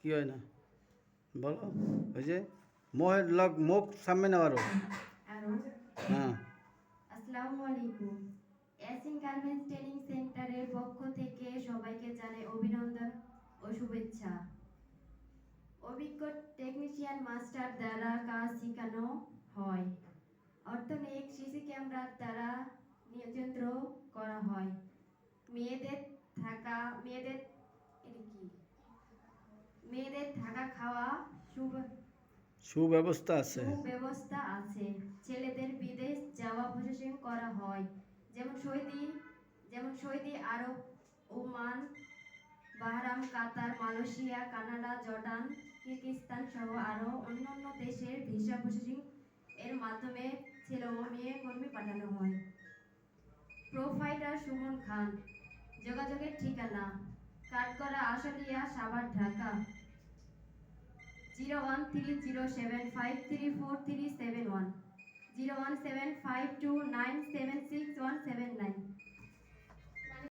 কি হয় না বলো ওই যে মোহের লগ মুখ সামনে না আরো আরো হ্যাঁ আসসালামু আলাইকুম। এসিন গার্মেন্টস ট্রেনিং সেন্টারের পক্ষ থেকে সবাইকে জানাই অভিনন্দন ও শুভেচ্ছা। অভিজ্ঞ টেকনিশিয়ান মাস্টার দ্বারা কাজ শেখানো হয়। অত্যাধুনিক সিসি ক্যামেরার দ্বারা নিয়ন্ত্রণ করা হয়। মেয়েদের থাকা মেয়েদের এটা কি মেয়েদের থাকা খাওয়া সুব্যবস্থা আছে সুব্যবস্থা আছে। ছেলেদের বিদেশ যাওয়া প্রসেসিং করা হয়, যেমন সৌদি আরব, ওমান, বাহরাম, কাতার, মালয়েশিয়া, কানাডা, জর্ডান, কিরগিজস্তান সহ আরও অন্যান্য দেশের ভিসা প্রসেসিং এর মাধ্যমে ছেলে ও মেয়ে কর্মী পাঠানো হয়। প্রোফাইটার সুমন খান। যোগাযোগের ঠিকানা কাঠগড়া, আশুলিয়া, সাভার, ঢাকা 01307534371 01752